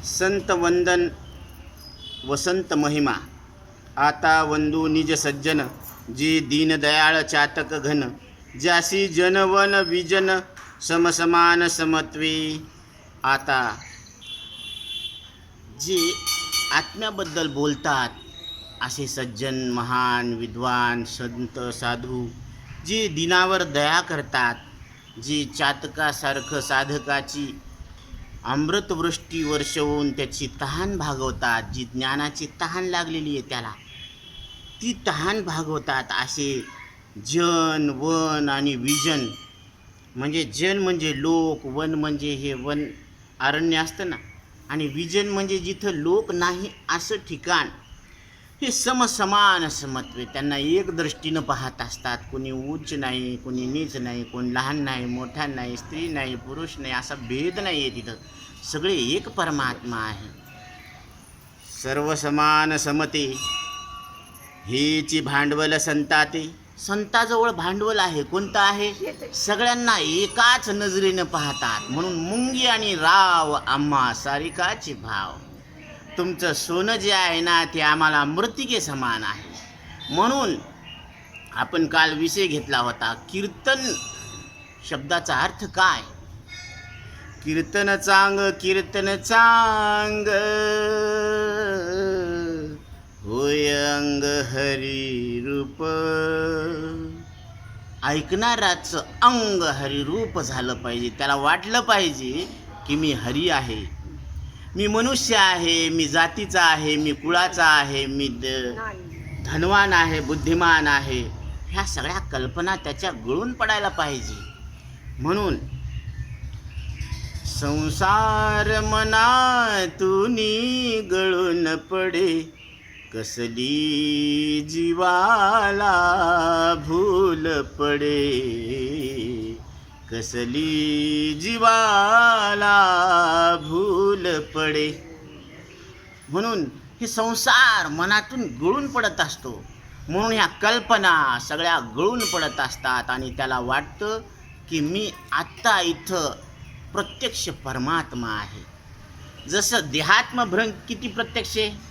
संत वंदन वसंत महिमा आता वंदू निज सज्जन जी दीनदयाळ चातक घन ज्यासी जनवन विजन समसमान समत्वे. आता जे आत्म्याबद्दल बोलतात असे सज्जन महान विद्वान संत साधू जे दिनावर दया करतात, जे चातकासारखं साधकाची अमृतवृष्टी वर्षवून त्याची तहान भागवतात, जी ज्ञानाची तहान लागलेली आहे त्याला ती तहान भागवतात, असे जन वन आणि विजन. म्हणजे जन म्हणजे लोक, वन म्हणजे हे वन अरण्य असतं ना, आणि विजन म्हणजे जिथं लोक नाही असं ठिकाण. हे समसमान समत्वे, त्यांना एक दृष्टीनं पाहत असतात. कोणी उच्च नाही, कोणी नीच नाही, कोण लहान नाही, मोठा नाही, स्त्री नाही, पुरुष नाही, असा भेद नाही आहे तिथं. सगळे एक परमात्मा आहे. सर्व समान समते हेची भांडवल संताते. संताजवळ भांडवल आहे. कोणतं आहे? सगळ्यांना एकाच नजरेनं पाहतात. म्हणून मुंगी आणि राव आम्हा सारिकाचे भाव. तुमचं सोनं जे आहे ना ते आम्हाला मृत्तिके समान आहे. म्हणून आपण काल विषय घेतला होता कीर्तन शब्दाचा अर्थ काय. कीर्तन चांग कीर्तन चांग होय अंग हरी रूप. ऐकणाराचं अंग हरिरूप झालं पाहिजे. त्याला वाटलं पाहिजे की मी हरी आहे, मी मनुष्य आहे, मी जातीचा आहे, मी कुळाचा आहे, मी धनवान आहे, बुद्धिमान आहे. ह्या सगळ्या कल्पना त्याच्या गळून पडायला पाहिजे. म्हणून संसार मनातूनी गळून पडे कसली जीवाला भूल पडे, कसली जीवाला भूल पडे. म्हणून हे संसार मनातून गळून पडत असतो. म्हणून ह्या कल्पना सगळ्या गळून पडत असतात आणि त्याला वाटतं की मी आत्ता इथं प्रत्यक्ष परमात्मा आहे. जसं देहात्मभ्रम किती प्रत्यक्ष आहे.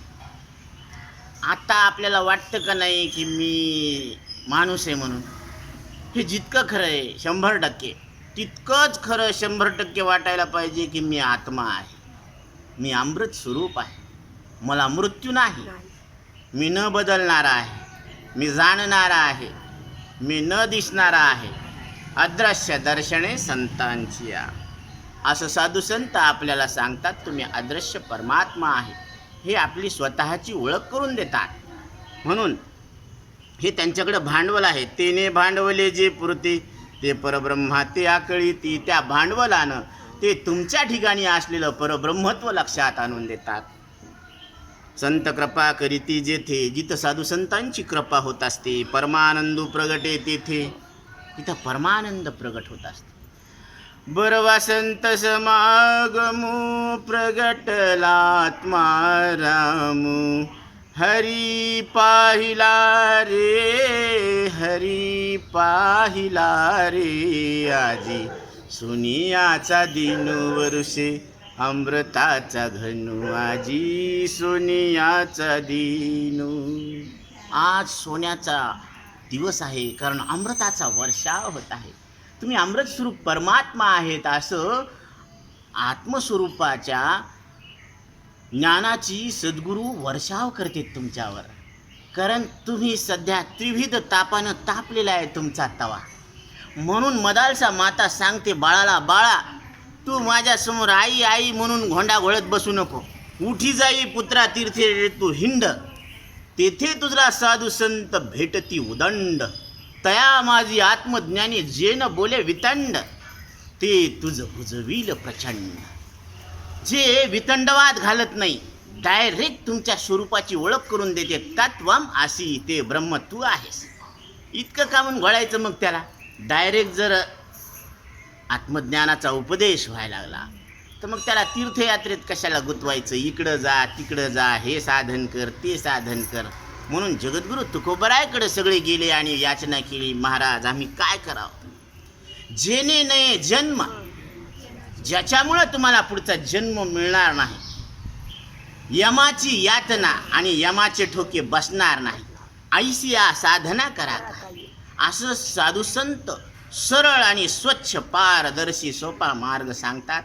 आता आपल्याला वाटतं का नाही की मी माणूस आहे म्हणून. हे जितकं खरं आहे 100%, तितकंच खरं 100% वाटायला पाहिजे की मी आत्मा आहे, मी अमृत स्वरूप आहे, मला मृत्यू नाही, मी न बदलणारा आहे, मी जाणणारा आहे, मी न दिसणारा आहे. अदृश्य दर्शने संतांची. असं साधू संत आपल्याला सांगतात तुम्ही अदृश्य परमात्मा आहे. हे आपली स्वतःची ओळख करून देतात. म्हणून हे त्यांच्याकडे भांडवल आहे. तेने भांडवले जे पुरते ते परब्रह्मा ते आकळीती. त्या भांडवलानं ते तुमच्या ठिकाणी असलेलं परब्रह्मत्व लक्षात आणून देतात. संत कृपा करीती जेथे, जिथं साधू संतांची कृपा होत असते, परमानंद प्रगटे तेथे, तिथं परमानंद प्रगट होत असते. बरवा संत समागमू प्रगटलात्मा रामू. हरी पाहिला रे, हरी पाहिला रे आजी. सोनियाचा दिनू वरुषे अमृताचा घनू आजी. सोनियाचा दिनू. आज सोन्याचा दिवस आहे कारण अमृताचा वर्षाव होत आहे. तुम्ही अमृत स्वरूप परमात्मा आहेत असं आत्मस्वरूपाच्या ज्ञानाची सद्गुरू वर्षाव करते तुमच्यावर. कारण तुम्ही सध्या त्रिविध तापानं तापलेला आहे तुमचा तवा. म्हणून मदालसा माता सांगते बाळाला, बाळा तू माझ्यासमोर आई आई म्हणून घोंडा घोळत बसू नको. उठी जाई पुत्रा तीर्थे तू हिंड, तेथे तुझा साधू संत भेटती उदंड. तया माझी आत्मज्ञानी जे न बोले वितंड, ते तुझ भुजविल प्रचंड. जे वितंडवाद घालत नाही, डायरेक्ट तुमच्या स्वरूपाची ओळख करून देते. तत्वम आसी, ते ब्रह्म तू आहेस. इतकं का म्हणून घोळायचं मग त्याला. डायरेक्ट जर आत्मज्ञानाचा उपदेश व्हायला लागला तर मग त्याला तीर्थयात्रेत कशाला गुंतवायचं. इकडं जा तिकडं जा, हे साधन कर ते साधन कर. म्हणून जगद्गुरू तुकोबरायकडे सगळे गेले आणि याचना केली, महाराज आम्ही काय करावं. जेने नये जन्म, ज्याच्यामुळं तुम्हाला पुढचा जन्म मिळणार नाही यमाची यातना आणि यमाचे ठोके बसणार नाही, ऐशी या साधना करा काय. असं साधू संत सरळ आणि स्वच्छ पारदर्शी सोपा मार्ग सांगतात,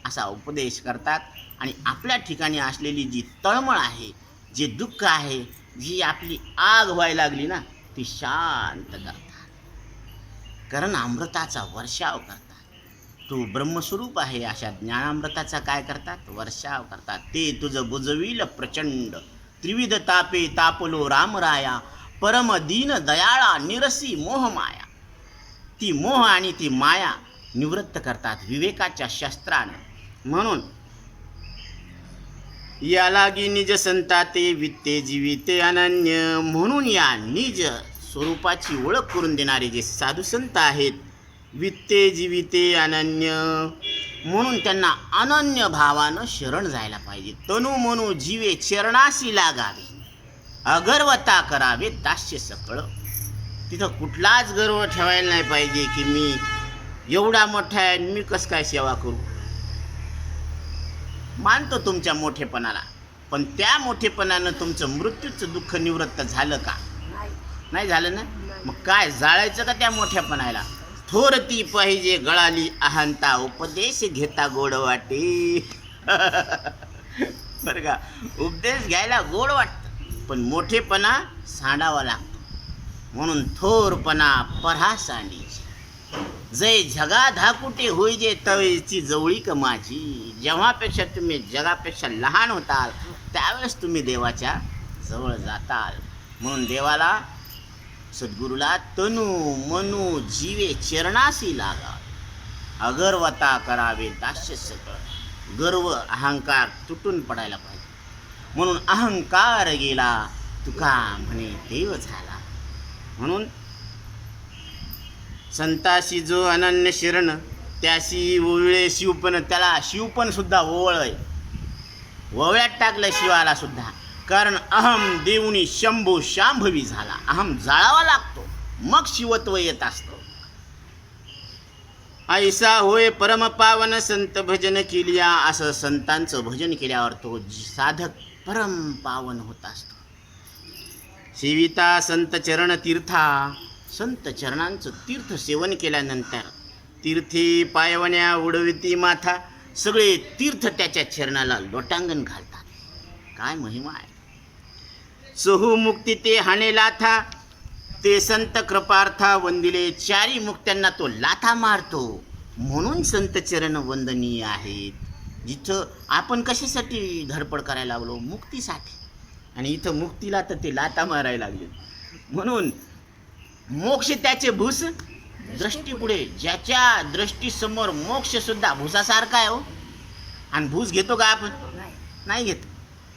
असा उपदेश करतात. आणि आपल्या ठिकाणी असलेली जी तळमळ आहे, जे दुःख आहे, जी आपली आग व्हायला लागली ना, ती शांत करतात. कारण अमृताचा वर्षाव करतात. तू ब्रह्मस्वरूप आहे अशा ज्ञानामृताचा काय करतात? वर्षाव करतात. ते तुझं बुजविल प्रचंड, त्रिविध तापे तापलो रामराया, परम दीन दयाळा निरसी मोहमाया. ती मोह आणि ती माया निवृत्त करतात विवेकाच्या शस्त्रानं. म्हणून या लागी निज संता ते वित्ते जीविते अनन्य. म्हणून या निज स्वरूपाची ओळख करून देणारे जे साधू संत आहेत, वित्ते जीविते अनन्य, म्हणून त्यांना अनन्य भावानं शरण जायला पाहिजे. तनु मनु जीवे चरणाशी लागावे, अगर्वता करावे दास्य सकळ. तिथं कुठलाच गर्व ठेवायला नाही पाहिजे की मी एवढा मोठा आहे, मी कसं काय सेवा करू. मानतो तुमच्या मोठेपणाला, पण त्या मोठेपणानं तुमचं मृत्यूचं दुःख निवृत्त झालं का? नाही झालं ना. मग काय जाळायचं का त्या मोठ्यापणाला? थोरती पाहिजे गळाली अहंता, उपदेश घेता गोड वाटे. बरं का, उपदेश घ्यायला गोड वाटतं, पण मोठेपणा सांडावा लागतो. म्हणून थोरपणा परा सांडीची, जय जगा धाकुटे होई जे तवेची जवळीक माझी. जेव्हापेक्षा तुम्ही जगापेक्षा लहान होताल, त्यावेळेस तुम्ही देवाच्या जवळ जाताल. म्हणून देवाला, सद्गुरूला तनु मनु जीवे चरणाशी लागा, अगर्वता करावे दास्य सकळ. गर्व अहंकार तुटून पडायला पाहिजे. म्हणून अहंकार गेला तुका म्हणे देव झाला. म्हणून संताशी जो अनन्य शरण, त्याशी ओवळे शिवपण. त्याला शिवपण सुद्धा ओवळय, ओवळ्यात टाकलं शिवाला सुद्धा. कारण अहम देऊनी शंभू शांभवी झाला. अहम जाळावा लागतो, मग शिवत्व येत असतं. ऐसा होय परम पावन संत भजन केलिया. असं संतांचं भजन केल्यावर तो साधक परम पावन होत असतो. सेविता संत चरण तीर्था. संत चरणांचं तीर्थ सेवन केल्यानंतर तीर्थी पायवण्या उडविती माथा. सगळे तीर्थ त्याच्या चरणाला लोटांगण घालतात. काय महिमा आहे. सोहू मुक्ती ते हाणे लाथा, ते संत कृपार्था वंदिले. चारी मुक्त्यांना तो लाथा मारतो. म्हणून संत चरण वंदनीय आहेत. जिथं आपण कशासाठी धडपड करायला लागलो? मुक्तीसाठी. आणि इथं मुक्तीला तर ते लाथा मारायला लागले. म्हणून मोक्ष त्याचे भूस दृष्टीपुढे. ज्याच्या दृष्टीसमोर मोक्ष सुद्धा भूसासारखा आहे हो. आणि भूस घेतो का आपण? नाही घेत.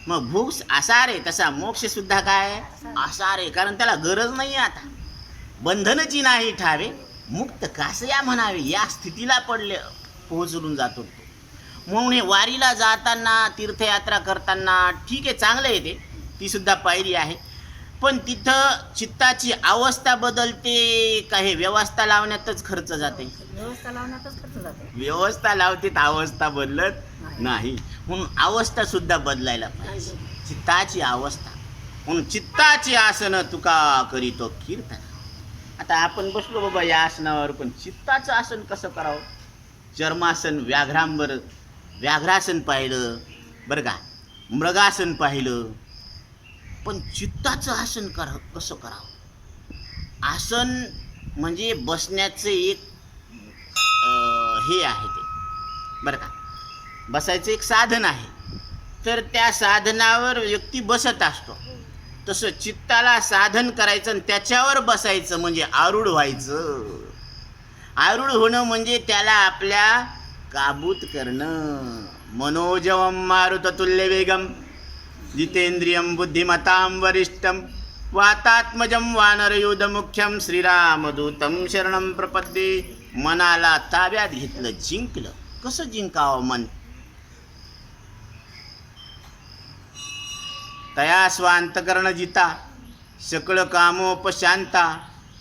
मग भूस आसार आहे, तसा मोक्ष सुद्धा काय आसार आहे. कारण त्याला गरज नाही आता. बंधनची नाही ठावे, मुक्त कासया म्हणावे, या स्थितीला पोहोचून जातो. म्हणून हे वारीला जाताना, तीर्थयात्रा करताना ठीक आहे, चांगलं आहे ते, ती सुद्धा पायरी आहे. पण तिथं चित्ताची अवस्था बदलते का हे व्यवस्था लावण्यातच खर्च जाते? व्यवस्था लावते तर अवस्था बदलत नाही. म्हणून अवस्था सुद्धा बदलायला पाहिजे, चित्ताची अवस्था. म्हणून चित्ताची आसन तुका करीतो कीर्तन. आता आपण बसलो बाबा या आसनावर, पण चित्ताचं आसन कसं करावं? चर्मासन, व्याघ्रासन पाहिलं बरं का, मृगासन पाहिलं, पण चित्ताचं आसन कसं करावं? आसन म्हणजे बसण्याचं एक हे आहे ते बरं का, बसायचं एक साधन आहे. तर त्या साधनावर व्यक्ती बसत असतो. तसं चित्ताला साधन करायचं आणि त्याच्यावर बसायचं म्हणजे आरूढ व्हायचं. आरूढ होणं म्हणजे त्याला आपल्या काबूत करणं. मनोजवम मारुततुल्य वेगम जितेंद्रियम बुद्धिमतां वरिष्ठम वातात्मजं वानरयुधमुख्यं श्रीरामदूतं शरणं प्रपद्ये. मनाला ताब्यात घेतलं, जिंकलं. कसं जिंकावं मन? तया स्वांतकरण जिता सकळ कामोपशांता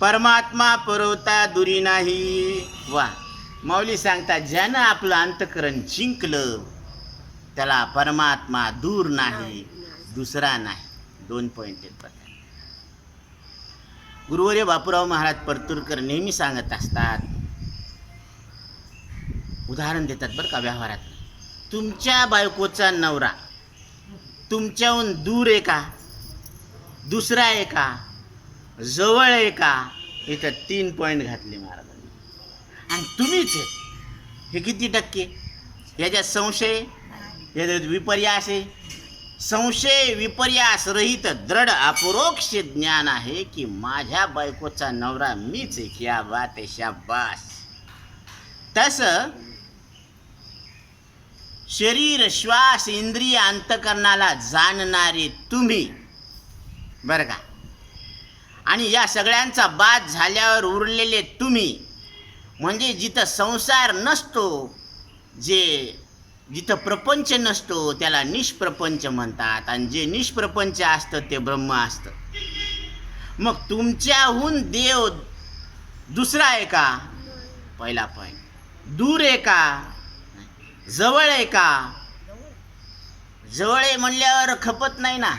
परमात्मा परवता दुरी नाही. वा, माऊली सांगतात, ज्यानं आपलं अंतकरण जिंकलं त्याला परमात्मा दूर नाही दुसरा नाही. 2 पॉइंट आहेत बघा. गुरुवर्य बापूराव महाराज परतूरकर नेहमी सांगत असतात, उदाहरण देतात बरं का व्यवहारात. तुमच्या बायकोचा नवरा तुमच्याहून दूर आहे का, दुसरा आहे का, जवळ आहे का, इथं 3 पॉइंट घातले महाराजांनी. आणि तुम्हीच आहे. हे किती टक्के? याच्यात संशय, याच्यात विपर्यास आहे. संशय विपर्यास रहित दृढ अपरोक्ष ज्ञान आहे की माझ्या बायकोचा नवरा मीच आहे. क्या बात आहे, शाबास. तसं शरीर श्वास इंद्रिय अंतकरणाला जाणणारे तुम्ही बरं का, आणि या सगळ्यांचा बाद झाल्यावर उरलेले तुम्ही, म्हणजे जिथं संसार नसतो, जिथं प्रपंच नसतो त्याला निष्प्रपंच म्हणतात, आणि जे निष्प्रपंच असतं ते ब्रह्म असतं. मग तुमच्याहून देव दुसरा आहे का? पहिला पॉइंट. दूर आहे का, जवळ आहे का? जवळ आहे म्हणल्यावर खपत नाही ना,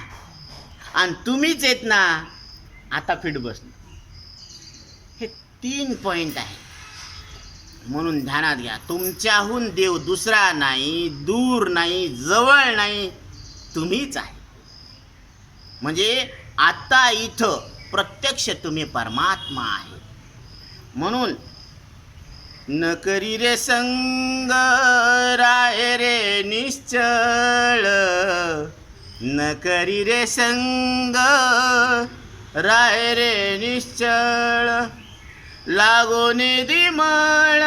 आणि तुम्हीच आहेत ना, आता फिट बसणं. हे 3 पॉइंट आहे. म्हणून ध्यानात घ्या, तुमच्याहून देव दुसरा नाही, दूर नाही, जवळ नाही, तुम्हीच आहे. म्हणजे आता इथं प्रत्यक्ष तुम्ही परमात्मा आहे. म्हणून न करी रे संग राय रे निश्चळ, न करी रे संग राय रे निश्चळ, लागो निधी मळ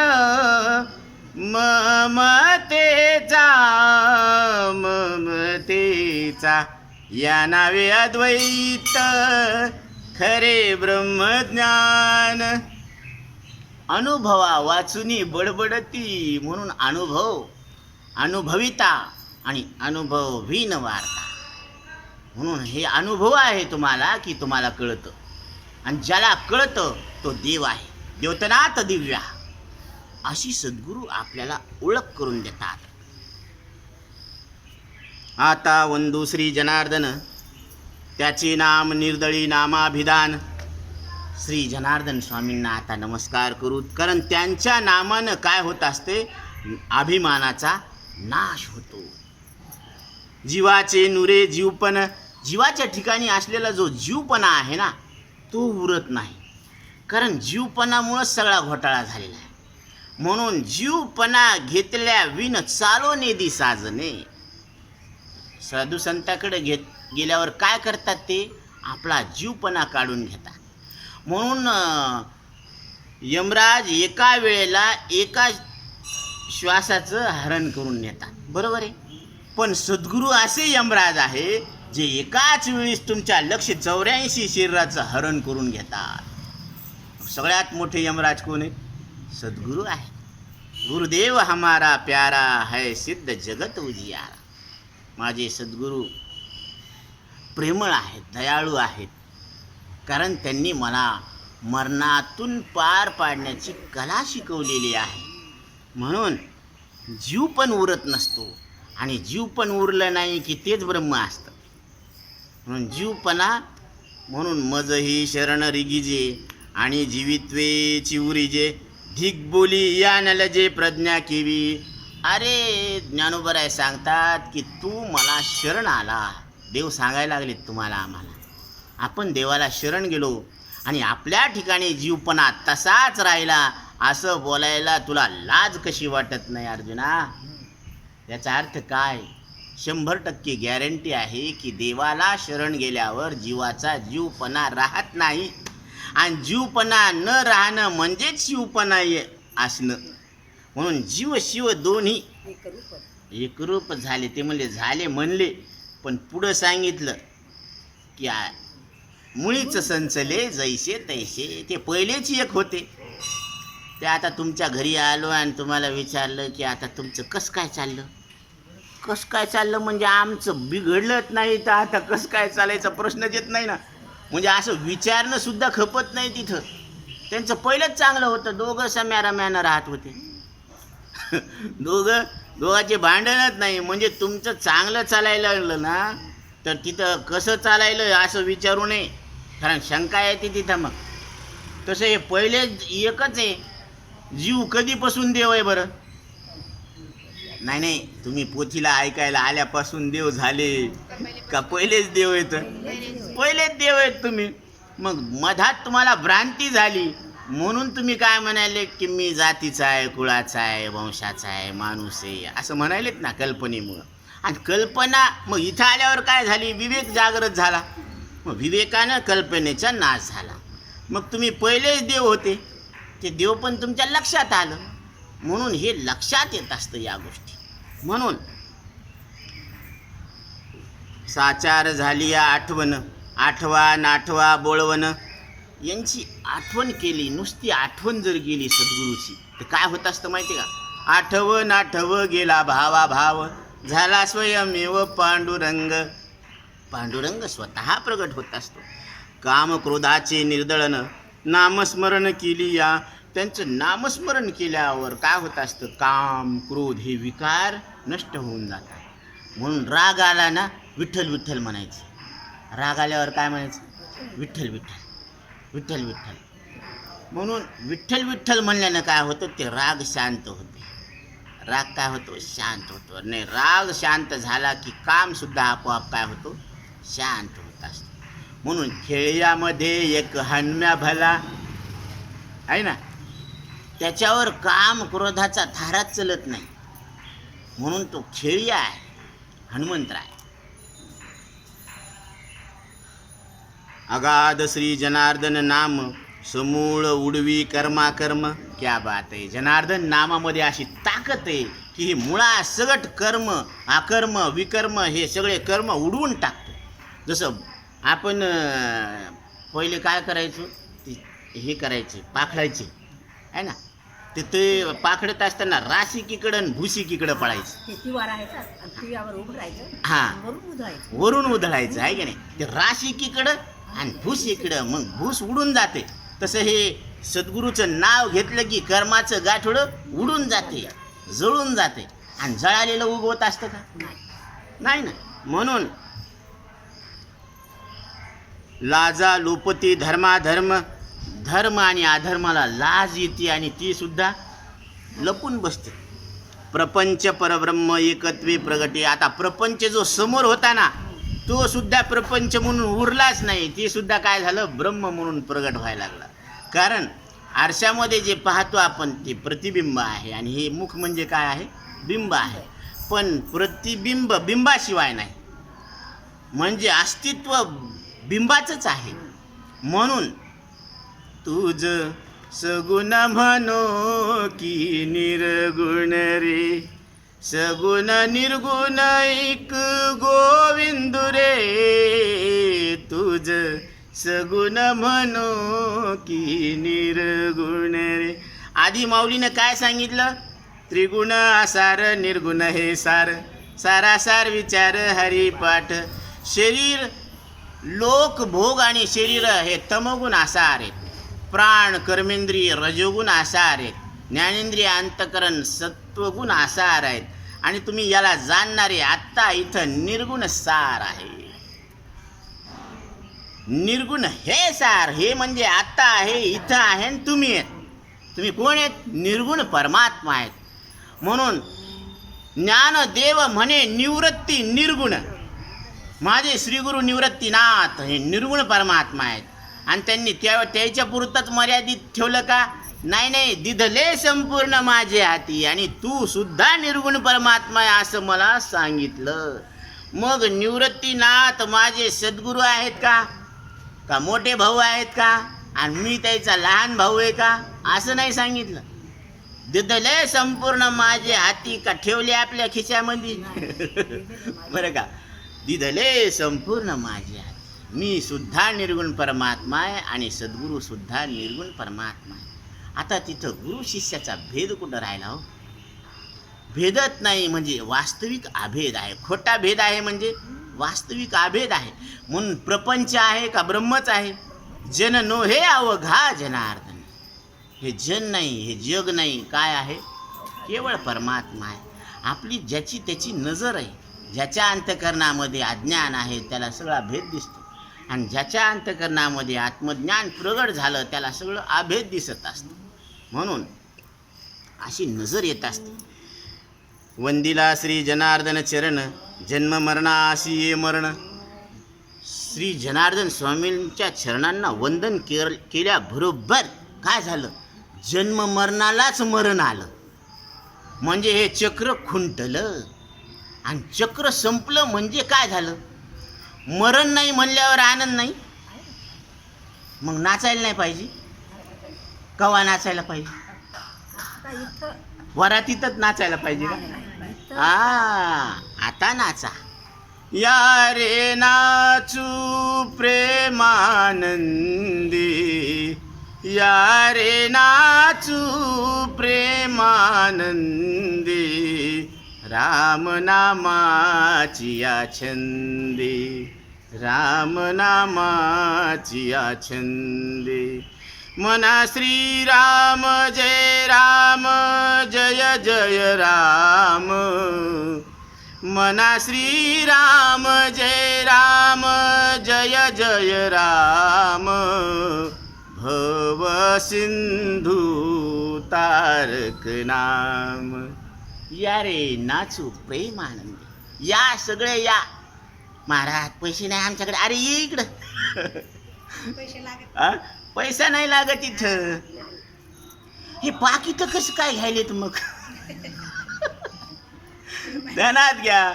ममतेचा, या नावे अद्वैत खरे ब्रह्मज्ञान. अनुभवा वाचुनी बडबडती, म्हणून अनुभविता आणि अनुभवी न वार्ता. म्हणून हे अनुभव आहे तुम्हाला की तुम्हाला कळतं, आणि ज्याला कळतं तो देव आहे. देवतनाथ दिव्या अशी सद्गुरू आपल्याला ओळख करून देतात. आता वंदू श्री जनार्दन, त्याचे नाम निर्दळी नामाभिधान. श्री जनार्दन स्वामींना आता नमस्कार करू, कारण त्यांच्या नामानं काय होत असते, अभिमानाचा नाश होतो. जीवाचे नुरे जीवपण, जीवाच्या ठिकाणी असलेला जो जीवपणा आहे ना तो उरत नाही, कारण जीवपणामुळंच सगळा घोटाळा झालेला आहे. म्हणून जीवपणा घेतल्या विन चालो नेदी साजने. साधू संताकडे गेल्यावर काय करतात ते, आपला जीवपणा काढून घेतात. म्हणून यमराज एका वेळेला एका श्वासाचं हरण करून नेतात, बरोबर आहे. पण सद्गुरू असे यमराज आहे जे एकाच वेळीस तुमच्या 184 शरीराचं हरण करून घेतात. सगळ्यात मोठे यमराज कोण आहे? सद्गुरू आहे. गुरुदेव हमारा प्यारा है सिद्ध जगत उजियारा. माझे सद्गुरू प्रेमळ आहेत, दयाळू आहेत, कारण त्यांनी मला मरणातून पार पाडण्याची कला शिकवलेली आहे. म्हणून जीव पण उरत नसतो, आणि जीव पण उरलं नाही की तेच ब्रह्म असतं. म्हणून जीवपणा, म्हणून मजही शरण रिगिजे आणि जीवित्वे चिवरीजे, धिक बोली या नलजे प्रज्ञा केवी. अरे ज्ञानोबराय सांगतात की तू मला शरण आला. देव सांगायला लागले तुम्हाला, आम्हाला. आपण देवाला शरण गेलो आणि आपल्या ठिकाणी जीवपणा तसाच राहिला असं बोलायला तुला लाज कशी वाटत नाही अर्जुना? याचा अर्थ काय? 100% गॅरंटी आहे की देवाला शरण गेल्यावर जीवाचा जीवपणा राहत नाही, आणि जीवपणा न राहणं म्हणजेच शिवपणा असणं. म्हणून जीव शिव दोन्ही एकरूप झाले. ते म्हणले, पण पुढं सांगितलं की मुळीच संचले जैसे तैसे. ते पहिलेच एक होते. ते आता तुमच्या घरी आलो आणि तुम्हाला विचारलं की आता तुमचं कसं काय चाललं? कसं काय चाललं म्हणजे आमचं बिघडलंच नाही तर आता कसं काय चालायचा प्रश्नच येत नाही ना. म्हणजे असं विचारणं सुद्धा खपत नाही तिथं. त्यांचं पहिलंच चांगलं होतं. दोघं सम्या रम्यानं राहत होते. दोघं दोघांचे भांडणच नाही. म्हणजे तुमचं चांगलं चालायला लागलं ना तर तिथं कसं चालायलं असं विचारू नये, कारण शंका येते तिथं. मग तसं हे पहिले एकच आहे, जीव कधीपासून देव आहे बरं? नाही नाही, तुम्ही पोथीला ऐकायला आल्यापासून देव झाले का पहिलेच देव आहेत? पहिलेच देव आहेत तुम्ही. मग मधात तुम्हाला भ्रांती झाली म्हणून तुम्ही काय म्हणाले की मी जातीचा आहे, कुळाचा आहे, वंशाचा आहे, माणूस आहे असं म्हणालेत ना कल्पनेमुळं. आणि कल्पना मग इथं आल्यावर काय झाली? विवेक जागृत झाला. मग विवेकानं कल्पनेचा नाश झाला. मग तुम्ही पहिलेच देव होते, ते देव पण तुमच्या लक्षात आलं. म्हणून हे लक्षात येत असतं या गोष्टी. म्हणून साचार झाली या आठवण, आठवा नाठवा बोळवण, यांची आठवण केली. नुसती आठवण जर गेली सद्गुरूची तर काय होत असतं माहिती का? आठव नाठव गेला भावा भाव, झाला स्वयमेव पांडुरंग. पांडुरंग स्वतः प्रगट होत असतो. काम क्रोधाचे निर्दळन, नामस्मरण केली या. त्यांचं नामस्मरण केल्यावर काय होत असतं? काम क्रोध हे विकार नष्ट होऊन जातात. म्हणून राग आला ना विठ्ठल विठ्ठल म्हणायचं. राग आल्यावर काय म्हणायचं? विठ्ठल विठ्ठल विठ्ठल विठ्ठल. म्हणून विठ्ठल विठ्ठल म्हणल्यानं काय होतं? ते राग शांत होते. राग काय होतो? शांत होतो. नाही, राग शांत झाला की कामसुद्धा आपोआप काय होतो? शांत होत असतो. म्हणून खेळ्यामध्ये एक हनुम्या भला आहे ना, त्याच्यावर काम क्रोधाचा थाराच चलत नाही. म्हणून तो खेळिया आहे, हनुमंतराय. अगाध श्री जनार्दन नाम, समूळ उडवी कर्मा कर्म. क्या बात आहे! जनार्दन नामामध्ये अशी ताकद आहे की हे मुळा सगट कर्म, अकर्म, विकर्म हे सगळे कर्म उडवून टाकतो. जसं आपण पहिले काय करायचो? हे करायचे, पाखडायचे आहे ना. ते पाखडत असताना राशिकीकडं आणि भुसिकीकडं पळायचं. वरून उधळायचं आहे की नाही. ते राशिकीकडं आणि भुसिकीकडं, मग भूस उडून जाते. तसं हे सद्गुरूचं नाव घेतलं की कर्माचं गाठोडं उडून जाते, जळून जाते. आणि जळालेलं उगवत असतं का? नाही ना. म्हणून लाजा लोपती धर्माधर्म, धर्म आणि अधर्माला लाज येते आणि ती सुद्धा लपून बसते. प्रपंच परब्रह्म एकत्वे प्रगटे. आता प्रपंच जो समोर होता ना तो सुद्धा प्रपंच म्हणून उरलाच नाही, ते सुद्धा काय झालं? ब्रह्म म्हणून प्रगट व्हायला लागला. कारण आरशामध्ये जे पाहतो आपण ते प्रतिबिंब आहे आणि हे मुख म्हणजे काय आहे? बिंब आहे. पण प्रतिबिंब बिंबाशिवाय नाही, म्हणजे अस्तित्व बिंबाचंच आहे. म्हणून तुझ सगुण म्हणो की निर्गुण रे, सगुण निर्गुण ऐक गोविंद रे. तुझ सगुण म्हणो की निर्गुण रे. आधी माऊलीनं काय सांगितलं? त्रिगुण आसार निर्गुण हे सार, सारासार विचार हरिपाठ. शरीर, लोक, भोग आणि शरीर हे तमगुण आसार आहेत. प्राण, कर्मेंद्रिय रजोगुण आसार आहेत. ज्ञानेंद्रिय अंतकरण सत्वगुण आसार आहेत. आणि तुम्ही याला जाणणारे आत्ता इथं निर्गुण सार आहे. निर्गुण हे सार, हे म्हणजे आत्ता आहे, इथं आहे आणि तुम्ही आहेत. तुम्ही कोण आहेत? निर्गुण परमात्मा आहेत. म्हणून ज्ञानदेव म्हणे निवृत्ती निर्गुण. माझे श्रीगुरु निवृत्तीनाथ हे निर्गुण परमात्मा आहेत. आणि त्यांनी त्याच्या पुरतच मर्यादित ठेवलं का? नाही नाही, दिधले संपूर्ण माझे हाती आणि तू सुद्धा निर्गुण परमात्मा आहे असं मला सांगितलं. मग निवृत्तीनाथ माझे सद्गुरू आहेत का? का मोठे भाऊ आहेत का? आणि मी त्याचा लहान भाऊ आहे का? असं नाही सांगितलं. दिधले संपूर्ण माझे हाती का ठेवले आपल्या खिशामध्ये? बरं का? दिधले संपूर्ण माझे हाती. मी सुद्धा निर्गुण परमात्मा आहे आणि सद्गुरू सुद्धा निर्गुण परमात्मा आहे. आता तिथं गुरु शिष्याचा भेद कुठं राहिला हो? भेदत नाही, म्हणजे वास्तविक अभेद आहे. खोटा भेद आहे म्हणजे वास्तविक अभेद आहे. म्हणून प्रपंच आहे का ब्रह्मच आहे? जन नो हे अवघा जनार्दन. हे जन नाही, हे जग नाही, काय आहे? केवळ परमात्मा आहे. आपली ज्याची त्याची नजर आहे. ज्याच्या अंतःकरणामध्ये अज्ञान आहे त्याला सगळा भेद दिसतो, आणि ज्याच्या अंतःकरणामध्ये आत्मज्ञान प्रगट झालं त्याला सगळं अभेद दिसत असतं. म्हणून अशी नजर येत असते. वंदिला श्री जनार्दन चरण, जन्म मरणाशी ये मरण. श्री जनार्दन स्वामींच्या चरणांना वंदन केल्याबरोबर काय झालं, जन्म मरणालाच मरण आलं. म्हणजे हे चक्र खुंटलं, आणि चक्र संपलं म्हणजे काय झालं, मरण नाही म्हणल्यावर आनंद नाही. मग नाचायला नाही पाहिजे, कवा नाचायला पाहिजे, वरातीतच नाचायला पाहिजे का? आता नाचा. या रे नाचू प्रेमानंदी, या रे नाचू प्रेमानंदी, राम नामाची या छंदी, राम नामाची या छंदी. मना श्रीराम जय राम, जय जय राम. मना श्रीराम जय राम, जय जय राम. भव सिंधू तारक नाम. या रे नाचू प्रेमानंदी. या सगळे या. महाराज पैसे नाही आमच्याकडे. अरे ये इकडं. पैसा नाही लागत इथं. हे पाकिट कसं काय घ्यायलेत मग? ध्यानात घ्या.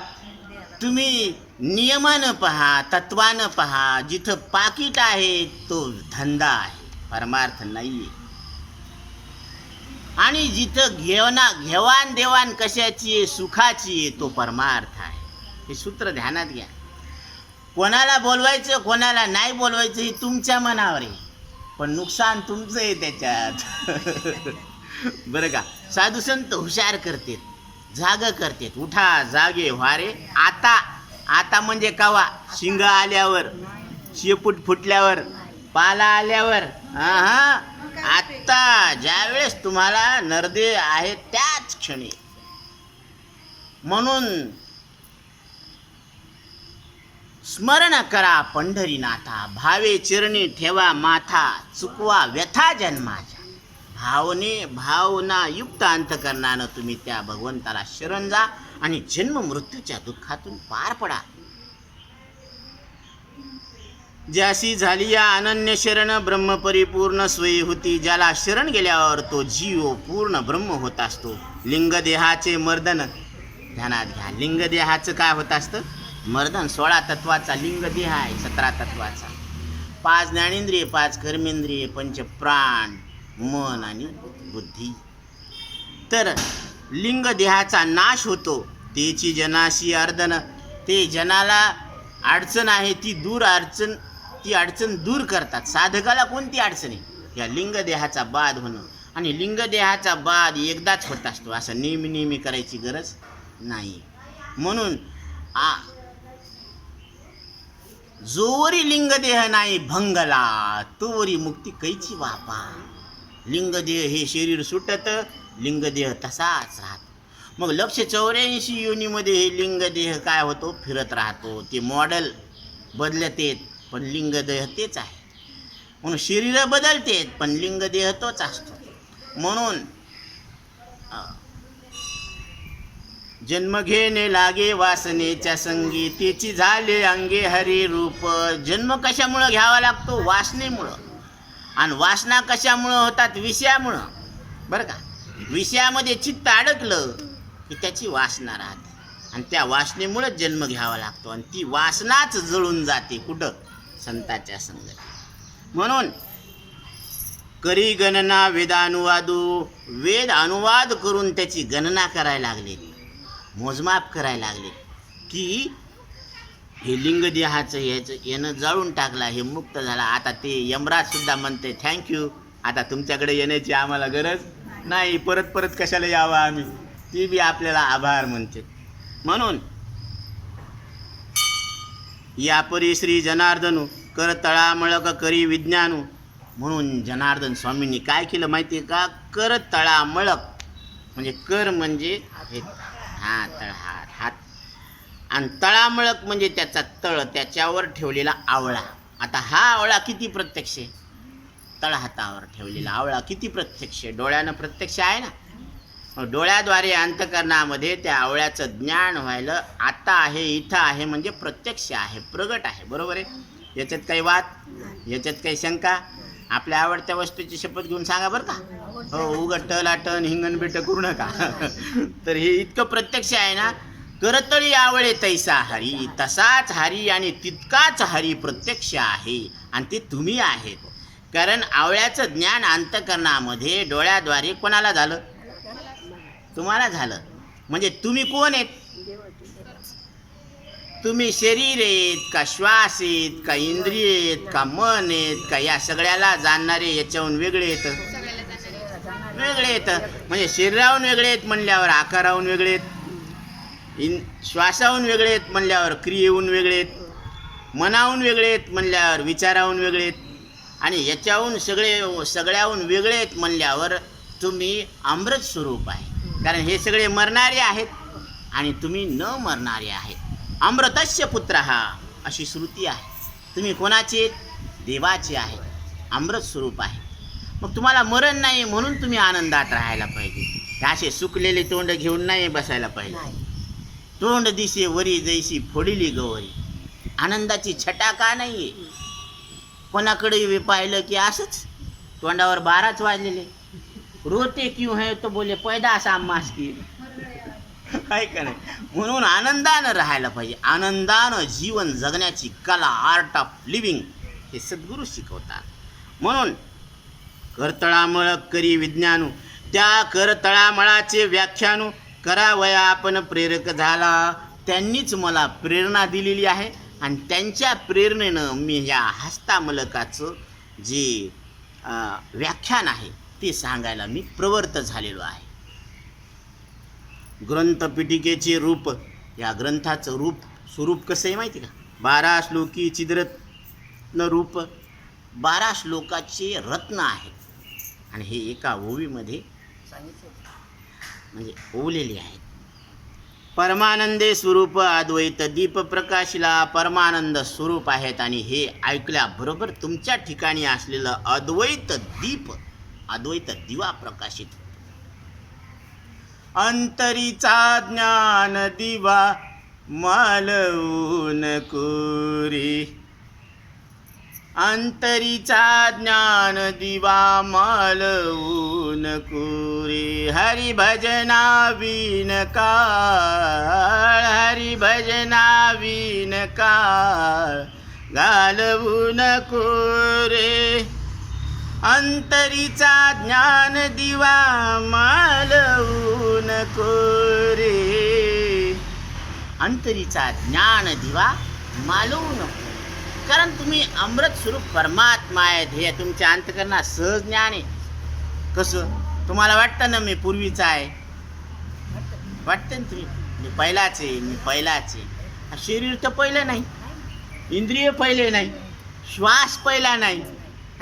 तुम्ही नियमानं पहा, तत्वानं पहा. जिथं पाकिट आहे तो धंदा आहे, परमार्थ नाहीये. आणि जिथं घेवाण देवाण कशाची आहे, सुखाची आहे, तो परमार्थ आहे. हे सूत्र ध्यानात घ्या. कोणाला बोलवायचं कोणाला नाही बोलवायचं हे तुमच्या मनावर आहे, पण नुकसान तुमचं आहे त्याच्यात. बरं का. साधू संत हुशार करतेत, जाग करतेत. उठा जागे व्हारे. आता म्हणजे कवा, शिंग आल्यावर, शेपूट फुटल्यावर, पाला आल्यावर. आता ज्यावेळेस तुम्हाला नरदे आहे त्याच क्षणी. म्हणून स्मरण करा पंढरीनाथा, भावे चरणी ठेवा माथा, चुकवा व्यथा जन्माच्या. भावनायुक्त अंतकरणानं तुम्ही त्या भगवंताला शरण जा आणि जन्म मृत्यूच्या दुःखातून पार पडा. ज्यासी झाली या अनन्य शरण, ब्रह्म परिपूर्ण स्वयं होती. ज्याला शरण गेल्यावर तो जीव पूर्ण ब्रह्म होत असतो. लिंगदेहाचे मर्दन. ध्यानात घ्या. लिंगदेहाचं काय होत असतं, मर्दन. 16 तत्वाचा लिंगदेह आहे, 17 तत्वाचा. 5 ज्ञानेंद्रिय, 5 कर्मेंद्रिय, 5 प्राण, मन आणि बुद्धी. तर लिंगदेहाचा नाश होतो. तेची जनाशी अर्दन. ते जनाला अडचण आहे ती अडचण दूर करतात. साधकाला कोणती अडचण आहे, या लिंगदेहाचा बाध होणं. आणि लिंगदेहाचा बाध एकदाच होत असतो, असं नेहमी करायची गरज नाही. म्हणून जोवरी लिंगदेह नाही भंगला, तोवरी मुक्ती कैची बापा. लिंगदेह हे शरीर सुटत, लिंगदेह तसाच राहतो. मग 184 योनीमध्ये हे लिंगदेह काय होतो, फिरत राहतो. ते मॉडेल बदलतेत पण लिंगदेह तेच आहे. म्हणून शरीर बदलतेत पण लिंगदेह तोच असतो. म्हणून जन्म घेणे लागे वासनेच्या संगी, तेची झाले अंगे हरी रूप. जन्म कशामुळं घ्यावा लागतो, वासनेमुळं. आणि वासना कशामुळं होतात, विषयामुळं. बरं का. विषयामध्ये चित्त अडकलं की त्याची वासना राहते, आणि त्या वासनेमुळंच जन्म घ्यावा लागतो. आणि ती वासनाच जळून जाते कुठं, संताच्या संगती. म्हणून करी गणना वेदानुवादू. वेद अनुवाद करून त्याची गणना करायला लागले, मोजमाप करायला लागले की हे लिंगदेहाचं यानं जाळून टाकला, हे मुक्त झाला. आता ते यमराज सुद्धा म्हणते थँक्यू, आता तुमच्याकडे येण्याची आम्हाला गरज नाही, परत कशाला यावं आम्ही. ती बी आपल्याला आभार म्हणते. म्हणून यापरी श्री जनार्दनू कर तळामळक करी विज्ञानू. म्हणून जनार्दन स्वामींनी काय केलं माहिती आहे का, कर तळामळक. म्हणजे कर म्हणजे हे हा तळहात, हात. आणि तळामळक म्हणजे त्याचा तळ, त्याच्यावर ठेवलेला आवळा. आता हा आवळा किती प्रत्यक्ष आहे? तळहातावर ठेवलेला आवळा किती प्रत्यक्ष? डोळ्यानं प्रत्यक्ष आहे ना. डोळ्याद्वारे अंतकरणामध्ये त्या आवळ्याचं ज्ञान व्हायला आता आहे, इथं आहे, म्हणजे प्रत्यक्ष आहे, प्रगट आहे. बरोबर आहे? याच्यात काही वाद, याच्यात काही शंका? आपल्या आवडत्या वस्तूची शपथ घेऊन सांगा बरं का. हो, उगट टलाटण हिंगण बेट करू नका. तर हे इतकं प्रत्यक्ष आहे ना. करतळी आवळे तैसा हरी, तसाच हरी आणि तितकाच हरी प्रत्यक्ष आहे, आणि ते तुम्ही आहेत. कारण आवळ्याचं ज्ञान अंतकरणामध्ये डोळ्याद्वारे कोणाला झालं? तुम्हाला झालं. म्हणजे तुम्ही कोण आहेत? तुम्ही शरीर आहेत का, श्वास आहेत का, इंद्रिय आहेत का, मन आहेत का? या सगळ्याला जाणणारे याच्याहून वेगळे येतं, वेगळे येतं. म्हणजे शरीराहून वेगळे आहेत म्हणल्यावर आकाराहून वेगळे आहेत, श्वासाहून वेगळे आहेत म्हणल्यावर क्रियेहून वेगळे आहेत, मनाहून वेगळे आहेत म्हणल्यावर विचाराहून वेगळे आहेत, आणि याच्याहून सगळ्याहून वेगळे आहेत म्हणल्यावर तुम्ही अमृत स्वरूप आहे. कारण हे सगळे मरणारे आहेत आणि तुम्ही न मरणारे आहेत. अमृतस्य पुत्र हा, अशी श्रुती आहे. तुम्ही कोणाचे? देवाचे आहे, अमृत स्वरूप आहे. मग तुम्हाला मरण नाही म्हणून तुम्ही आनंदात राहायला पाहिजे. असे सुकलेले तोंड घेऊन नाही बसायला पाहिजे. तोंड दिसे वरी जैसी फोडिली गवरी. आनंदाची छटा का नाही आहे? कोणाकडे पाहिलं की असंच तोंडावर 12च वाजलेले. रोते क्यों है तो बोले पैदा शाम मास की. काय का नाही? म्हणून आनंदानं राहायला पाहिजे. आनंदानं जीवन जगण्याची कला, आर्ट ऑफ लिव्हिंग, हे सद्गुरू शिकवतात. म्हणून करतळामळ करी विज्ञानू, त्या करतळामळाचे व्याख्यानू करावया आपण प्रेरक झाला. त्यांनीच मला प्रेरणा दिलेली आहे, आणि त्यांच्या प्रेरणेनं मी ह्या हस्तामलकाचं जे व्याख्यान आहे ते सांगायला मी प्रवृत्त झालेलो आहे. ग्रंथपीठिकेचे रूप, या ग्रंथाचं स्वरूप कसं आहे माहिती का? 12 श्लोकी चिद्रत्न रूप, 12 श्लोकाचे रत्न आहेत, आणि हे एका ओवीमध्ये म्हणजे ओवलेले आहेत. परमानंदे स्वरूप अद्वैत दीप प्रकाशिला, परमानंद स्वरूप आहेत, आणि हे ऐकल्याबरोबर तुमच्या ठिकाणी असलेलं अद्वैत दीप, अद्वैत दिवा प्रकाशित. अंतरीचा ज्ञान दिवा मालवून कोरी, अंतरीचा ज्ञान दिवा मालवून कोरी. हरिभजना विन काळ, हरिभजना विन काळ घालवून कोरे. अंतरीचा ज्ञान दिवा मालवून कोरे. अंतरीचा ज्ञान दिवा मालवून. कारण तुम्ही अमृत स्वरूप परमात्मा आहेत, हे तुमच्या अंतकरणात सहज ज्ञान आहे. कसं? तुम्हाला वाटतं ना मी पूर्वीचा आहे? वाटतं ना तुम्ही? मी पहिलाच आहे, मी पहिलाच आहे. शरीर तर पहिलं नाही, इंद्रिय पहिले नाही, श्वास पहिला नाही,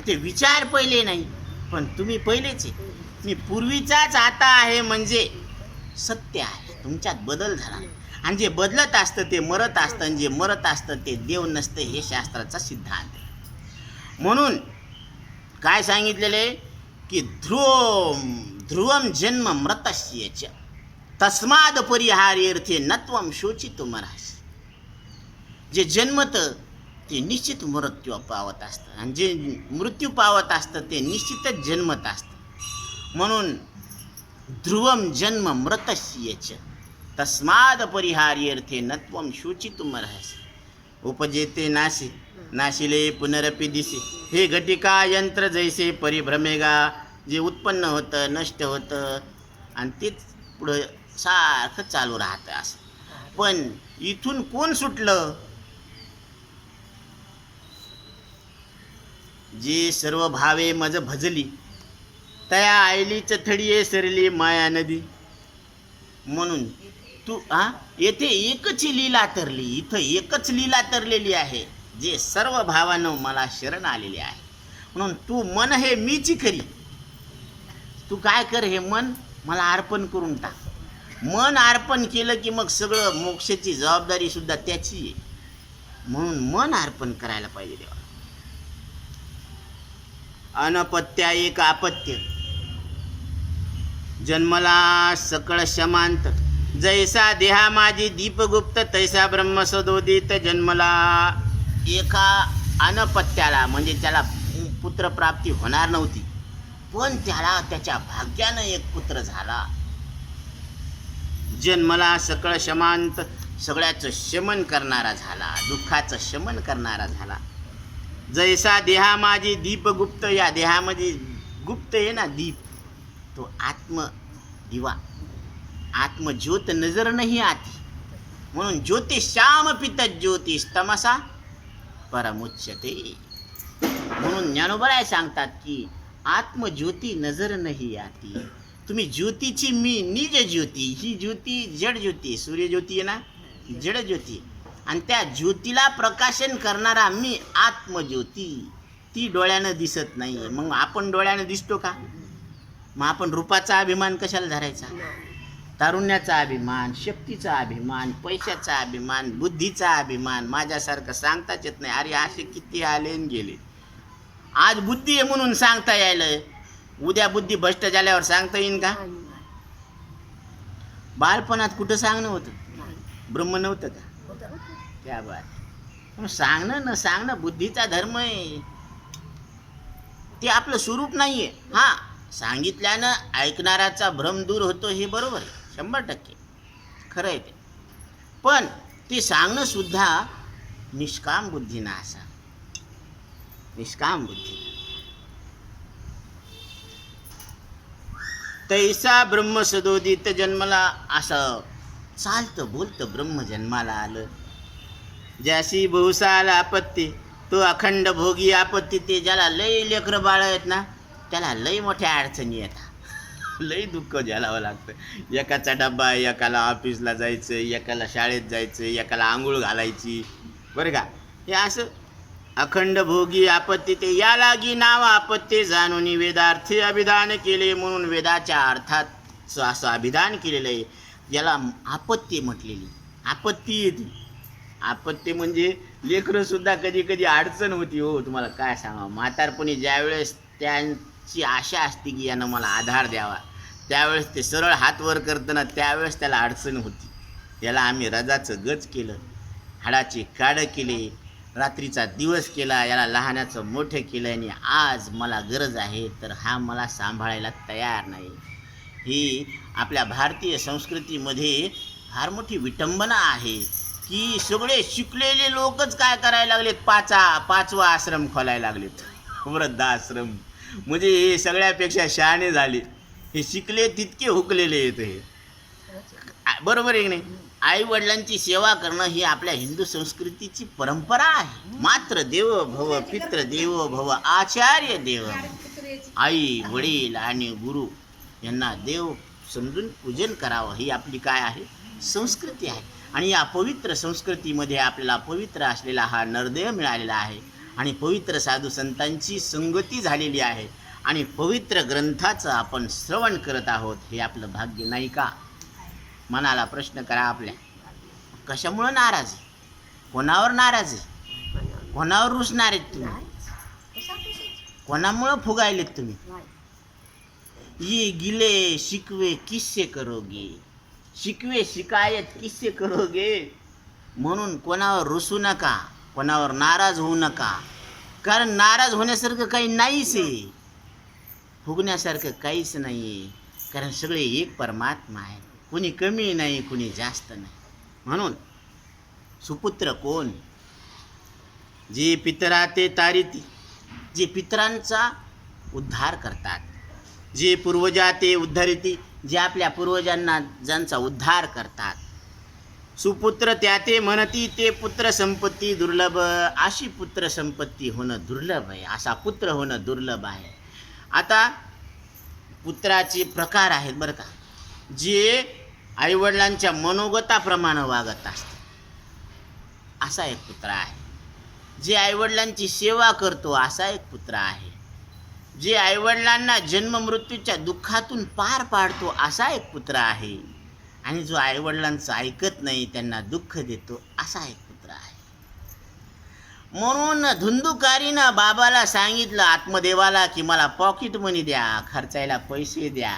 ते विचार पहिले नाही, पण तुम्ही पहिलेच आहे. मी पूर्वीचाच आता आहे म्हणजे सत्य आहे. तुमच्यात बदल झाला, आणि जे बदलत असतं ते मरत असतं, आणि जे मरत असतं ते देव नसतं, हे शास्त्राचा सिद्धांत आहे. म्हणून काय सांगितलेलं आहे की ध्रुवम जन्म मृतस्यच तस्माद परिहार्यर्थे नत्वम शोचितुमर्हसि. जे जन्मतं ते निश्चित मृत्यू पावत असतं, आणि जे मृत्यू पावत असतं ते निश्चितच जन्मत असतं. म्हणून ध्रुवम जन्म मृतस्यच तस्माद परिहार्यर्थे नत्वम शोचितुमर्हसि. उपजेते नाशी नाशिले पुनरपि दिसे. हे घटिका यंत्र जैसे परिभ्रमेगा. जे उत्पन्न होतं नष्ट होतं, आणि तेच पुढं सारखं चालू राहतं असं. पण इथून कोण सुटलं? जे सर्व भावे मज भजली, तया आयलीच थडिये सरली माया नदी. म्हणून तू येथे एकच लीला तरली, इथं एकच लीला तरलेली आहे, जे सर्व भावानं मला शरण आलेले आहे. म्हणून तू मन हे मीची खरी. तू काय कर, हे मन मला अर्पण करून टाक. मन अर्पण केलं की मग सगळं मोक्षाची जबाबदारी सुद्धा त्याची आहे. म्हणून मन अर्पण करायला पाहिजे देवा. अनपत्या एक आपत्य, जन्मला सकळ शमांत, जैसा देहा माझी दीपगुप्त, तैसा ब्रह्म सदोदित. जन्मला एका अनपत्याला म्हणजे त्याला पुत्रप्राप्ती होणार नव्हती, पण त्याला त्याच्या भाग्यानं एक पुत्र झाला. जन्मला सकळ शमांत, सगळ्याचं शमन करणारा झाला, दुःखाचं शमन करणारा झाला. जैसा देहा माझी दीपगुप्त, या देहामध्ये गुप्त आहे ना दीप, तो आत्म दिवा, आत्मज्योत नजर नाही आती. म्हणून ज्योतिषाम पित ज्योतिष तमसा परमुच्यते. म्हणून ज्ञानोबराय सांगतात की आत्मज्योती नजर नाही आती. तुम्ही ज्योतीची मी निज ज्योती, ही ज्योती जड ज्योती, सूर्यज्योती आहे ना, जड ज्योती, आणि त्या ज्योतीला प्रकाशन करणारा मी आत्मज्योती, ती डोळ्यानं दिसत नाही. मग आपण डोळ्यानं दिसतो का? मग आपण रूपाचा अभिमान कशाला धरायचा? तारुण्याचा अभिमान, शक्तीचा अभिमान, पैशाचा अभिमान, बुद्धीचा अभिमान. माझ्यासारखं सांगताच येत नाही. अरे असे किती आले आणि गेले. आज बुद्धी आहे म्हणून सांगता यायलं, उद्या बुद्धी भ्रष्ट झाल्यावर सांगता येईन का? बालपणात कुठं सांगणं होतं? ब्रह्म नव्हतं का? त्या बात सांगणं न सांगणं बुद्धीचा धर्म आहे, ते आपलं स्वरूप नाहीये. हा, सांगितल्यानं ऐकणाराचा भ्रम दूर होतो, हे बरोबर आहे, 100% खरं आहे ते. पण ते सांगणं सुद्धा निष्काम बुद्धीनं असा, निष्काम बुद्धी. तैसा ब्रह्म सदोदित, जन्मला असं चालतं बोलतं ब्रह्म जन्माला आलं. ज्याशी बहुसाल आपत्ती, तो अखंड भोगी आपत्ती. ते ज्याला लय लेकरं बाळ आहेत ना, त्याला लय मोठ्या अडचणी येतात, लय दुःख झेलावं लागतं. एकाचा डब्बा, एकाला ऑफिसला जायचं, एकाला शाळेत जायचं, एकाला आंघोळ घालायची, बरं का. हे असं अखंड भोगी आपत्ती. ते या लागी नाव आपत्ती, जाणून वेदार्थी अभिधान केले. म्हणून वेदाच्या अर्थात असं अभिधान केलेलं आहे, याला आपत्ती म्हटलेली. आपत्ती येते, आपत्ती म्हणजे लेकरं सुद्धा कधी कधी अडचण होती हो. तुम्हाला काय सांगावं, म्हातारपणी ज्यावेळेस त्यांची आशा असते की यानं मला आधार द्यावा, त्यावेळेस ते सरळ हात वर करताना त्यावेळेस त्याला अडचण होती. याला आम्ही रजाचं गज केलं, हाडाचे काडं केले, रात्रीचा दिवस केला, याला लहानाचं मोठं केलं, आणि आज मला गरज आहे तर हा मला सांभाळायला तयार नाही. ही आपल्या भारतीय संस्कृतीमध्ये फार मोठी विटंबना आहे की सगळे शिकलेले लोकच काय करायला लागलेत, पाचवा आश्रम खोलायला लागलेत, वृद्धाश्रम. म्हणजे हे सगळ्यापेक्षा शहाणे झाले, हे शिकले तितके हुकलेले आहेत. हे बरोबर आहे की नाही? आई वडिलांची सेवा करणं ही आपल्या हिंदू संस्कृतीची परंपरा आहे. मात्र देवो भव, पितृ देवो भव, आचार्य देव. आई वडील आणि गुरु यांना देव समजून पूजन करावं, ही आपली काय आहे, संस्कृती आहे. आणि या पवित्र संस्कृतीमध्ये आपल्याला पवित्र असलेला हा नरदेह मिळालेला आहे, आणि पवित्र साधू संतांची संगती झालेली आहे, आणि पवित्र ग्रंथाचं आपण श्रवण करत आहोत. हे आपलं भाग्य नाही का? मनाला प्रश्न करा आपल्या, कशामुळं नाराज आहे? कोणावर नाराज आहे? कोणावर रुसणार आहेत तुम्ही? कोणामुळं फुगायलेत तुम्ही? ये गिले शिकवे किस्से करोगे, शिकवे शिकायत किस्से करोगे. म्हणून कोणावर रुसू नका, कोणावर नाराज होऊ नका, कारण नाराज होण्यासारखं काही नाहीच आहे, फुगण्यासारखं काहीच नाही आहे, कारण सगळे एक परमात्मा आहे. कुणी कमी नाही, कुणी जास्त नाही. म्हणून सुपुत्र कोण? जे पितरा ते तारिती, जे पितरांचा उद्धार करतात, जे पूर्वजा ते उद्धारिती, जे आपल्या पूर्वजांना ज्यांचा उद्धार करतात. सुपुत्र त्या ते म्हणती, ते पुत्र संपत्ती दुर्लभ. अशी पुत्र संपत्ती होणं दुर्लभ आहे, असा पुत्र होणं दुर्लभ आहे. आता पुत्राचे प्रकार आहेत बरं का. जे आईवडिलांच्या मनोगताप्रमाणे वागत असते, असा एक पुत्र आहे. जे आईवडिलांची सेवा करतो, असा एक पुत्र आहे. जे आईवडिलांना जन्म मृत्यूच्या दुःखातून पार पाडतो, असा एक पुत्र आहे. आणि जो आईवडिलांचं ऐकत नाही, त्यांना दुःख देतो, असा एक पुत्र आहे. म्हणून धुंदुकारीनं बाबाला सांगितलं, आत्मदेवाला, की मला पॉकेट मनी द्या, खर्चायला पैसे द्या.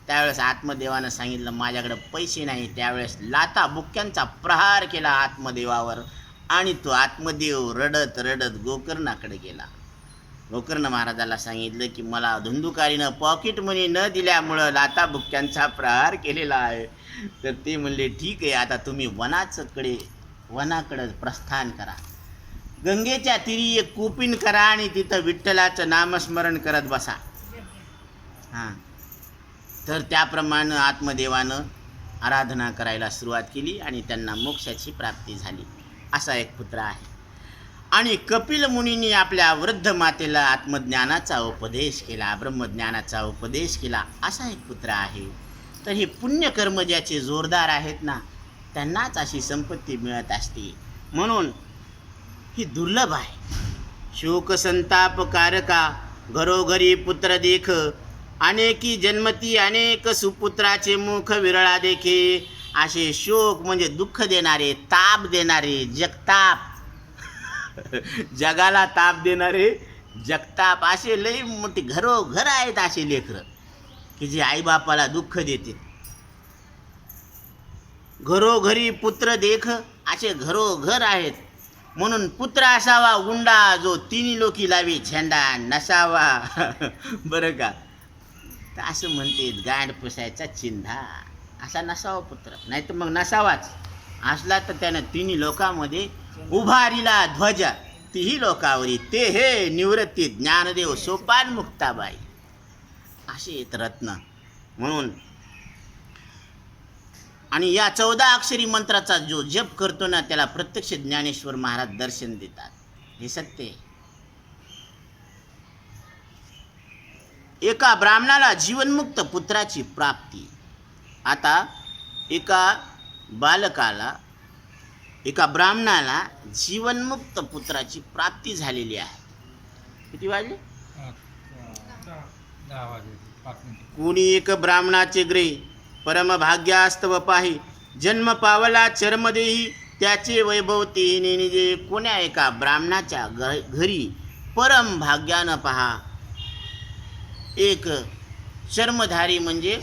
त्यावेळेस आत्मदेवानं सांगितलं, माझ्याकडे पैसे नाही. त्यावेळेस लाथा बुक्क्यांचा प्रहार केला आत्मदेवावर आणि तो आत्मदेव रडत रडत गोकर्णाकडे गेला. गोकर्ण महाराजाला सांगितलं की मला धुंदुकारीनं पॉकेट मनी न दिल्यामुळं लाथा बुक्क्यांचा प्रहार केलेला आहे. तर ते म्हणले, ठीक आहे, आता तुम्ही वनाकडे प्रस्थान करा, गंगेच्या तीरी एक कुपीन करा आणि तिथं विठ्ठलाचं नामस्मरण करत बसा. हां, तर त्याप्रमाणे आत्मदेवानं आराधना करायला सुरुवात केली आणि त्यांना मोक्षाची प्राप्ती झाली. असा एक पुत्र आहे. आणि कपिल मुनींनी आपल्या वृद्ध मातेला आत्मज्ञानाचा उपदेश केला, ब्रह्मज्ञानाचा उपदेश केला. असा एक पुत्र आहे. तर हे पुण्यकर्म ज्याचे जोरदार आहेत ना, त्यांनाच अशी संपत्ती मिळत असते. म्हणून ही दुर्लभ आहे. शोक संताप कारका घरोघरी पुत्र देख, अनेकी जन्मती अनेक सुपुत्राचे मुख विरळा देखे. असे शोक म्हणजे दुःख देणारे, ताप देणारे, जगताप, जगाला ताप देणारे जगताप, असे लई मोठी घरोघर आहेत असे लेकरं की जे आईबापाला दुःख देते. घरोघरी पुत्र देख, असे घरोघर आहेत. म्हणून पुत्र असावा उंडा, जो तिन्ही लोकी लावी झेंडा नसावा. बरं का, तर असं म्हणते, गांड पुसायचा चिंधा, असा नसावा पुत्र. नाही तर मग नसावाच. असला तर त्यानं तिन्ही लोकांमध्ये उभारिला ध्वज, तीही लोकावरी ते हे निवृत्ती ज्ञानदेव सोपान मुक्ताबाई. असे आहेत रत्न. म्हणून आणि या 14 अक्षरी मंत्राचा जो जप करतो ना, त्याला प्रत्यक्ष ज्ञानेश्वर महाराज दर्शन देतात. हे सत्य आहे. एका ब्राह्मणाला जीवनमुक्त पुत्राची प्राप्ती. आता एका ब्राह्मणाला जीवनमुक्त पुत्राची प्राप्ती झालेली आहे. किती वाजले? 10 वाजले. कोणी एक ब्राह्मणाचे ग्रही परमभाग्यास्तव पाही, जन्म पावला चर्मदेही, त्याचे वैभव तेही निजे. कोण्या एका ब्राह्मणाच्या घरी परम भाग्यानं पहा, एक चर्मधारी म्हणजे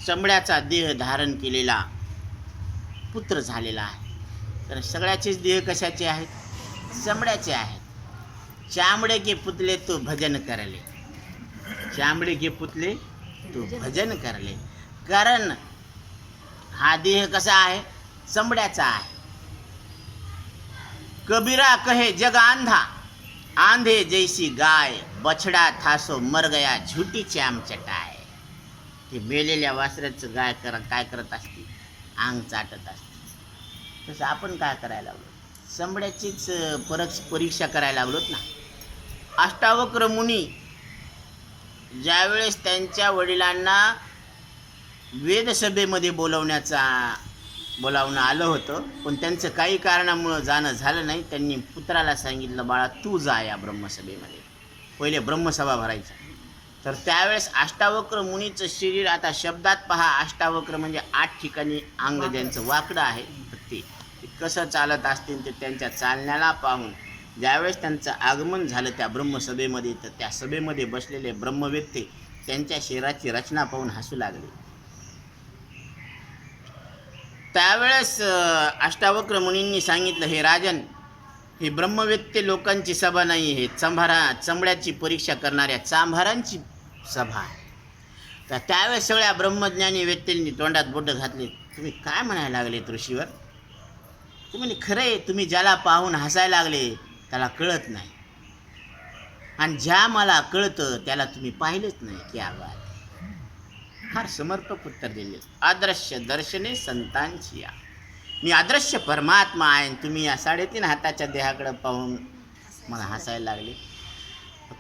चमड्याचा देह धारण केलेला पुत्र झालेला आहे. तर सगळ्याचेच देह कशाचे आहेत? चमड्याचे आहेत. चामडे के पुतले तो भजन करले, चामडे के पुतले तो भजन करले. कारण हा देह कसा आहे? चमड्याचा आहे. कबीरा कहे जग आंधा, आंधे जैसी गाय, बछड़ा था सो मर गया झूठी चाम चटाय. ते मेलेल्या वासराचं गाय काय करत असते? अंग चाटत असते. तसं आपण काय करायला लागलो? चमड्याचीच परीक्षा करायला लागलोत ना. अष्टावक्र मुनी ज्यावेळेस त्यांच्या वडिलांना वेदसभेमध्ये बोलावणं आलं होतं, पण त्यांचं काही कारणामुळं जाणं झालं नाही. त्यांनी पुत्राला सांगितलं, बाळा तू जा या ब्रह्मसभेमध्ये. पहिले ब्रह्मसभा भरायचा. तर त्यावेळेस अष्टावक्र मुनीचं शरीर, आता शब्दात पहा, अष्टावक्र म्हणजे 8 ठिकाणी अंग ज्यांचं वाकडं आहे, ते कसं चालत असतील ते त्यांच्या चालण्याला पाहून ज्यावेळेस त्यांचं आगमन झालं त्या ब्रह्मसभेमध्ये, तर त्या सभेमध्ये बसलेले ब्रह्मवेत्ते त्यांच्या शरीराची रचना पाहून हसू लागले. त्यावेळेस अष्टावक्र मुनींनी सांगितलं, हे राजन, ही ब्रह्मवेत्ते लोकांची सभा नाही, हे चमड्याची परीक्षा करणाऱ्या चांभारांची सभा आहे. तर त्यावेळेस सगळ्या ब्रह्मज्ञानी व्यक्तींनी तोंडात बोटं घातले. तुम्ही काय म्हणायला लागले ऋषीवर? तुम्ही खरं आहे, तुम्ही ज्याला पाहून हसायला लागले त्याला कळत नाही, आणि ज्या मला कळतं त्याला तुम्ही पाहिलेच नाही. की आवाज फार समर्पक उत्तर दिले. अदृश्य दर्शने संतांची या, मी अदृश्य परमात्मा आहे. तुम्ही या 3.5 हाताच्या देहाकडे पाहून मला हसायला लागले.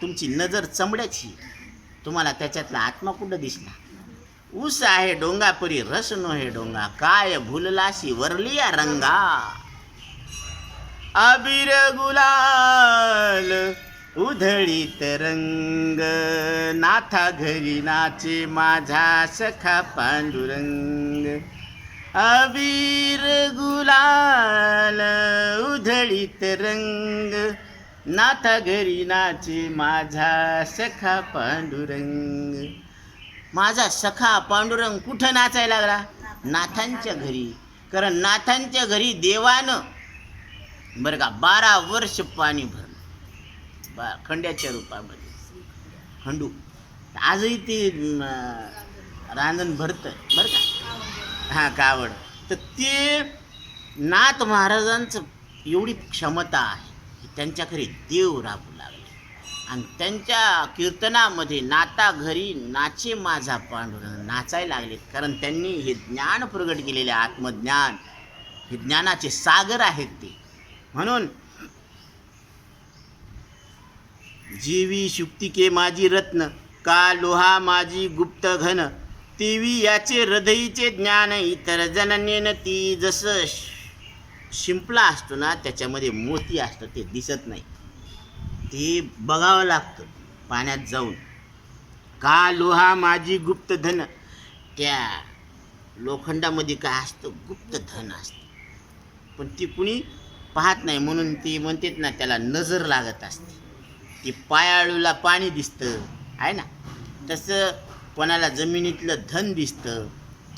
तुमची नजर चमड्याची, तुम्हाला त्याच्यातला आत्मा कुठं दिसला? ऊस आहे डोंगापरी रस नो हे डोंगा, काय भुललाशी वरलिया रंगा. अबीर गुलाल उधळीत रंग नाथा घरी नाचे माझा सखा पांडुरंग अबीर गुलाल उधळीत रंग नाथा घरी नाचे माझा सखा पांडुरंग. माझा सखा पांडुरंग कुठं नाचायला लागला? नाथांच्या घरी. कारण नाथांच्या घरी देवानं बरं का 12 वर्ष पाणी भरलं खंड्याच्या रूपामध्ये. खंडू आजही ते रांजण भरतं बरं का. हां कावड. तर ते नाथ महाराजांचं एवढी क्षमता आहे की त्यांच्या घरी देव राबू लागले आणि त्यांच्या कीर्तनामध्ये नाता घरी नाचे माझा पांडुरंग नाचायला लागले. कारण त्यांनी हे ज्ञान प्रगट केलेले आत्मज्ञान हे ज्ञानाचे सागर आहेत ते. म्हणून जीवी शुक्तिके माझी रत्न का लोहा माझी गुप्त घन तेवी याचे हृदयीचे ज्ञान इतर जननेन ती. जसं शिंपला असतो ना त्याच्यामध्ये मोती असतं ते दिसत नाही, ते बघावं लागतं पाण्यात जाऊन. का लोहा माझी गुप्त धन, त्या लोखंडामध्ये काय असतं? गुप्त धन असतं, पण ती कुणी पाहत नाही म्हणून ती म्हणतात ना त्याला नजर लागत असते. ती पायाळूला पाणी दिसतं आहे ना, तसं कोणाला जमिनीतलं धन दिसतं.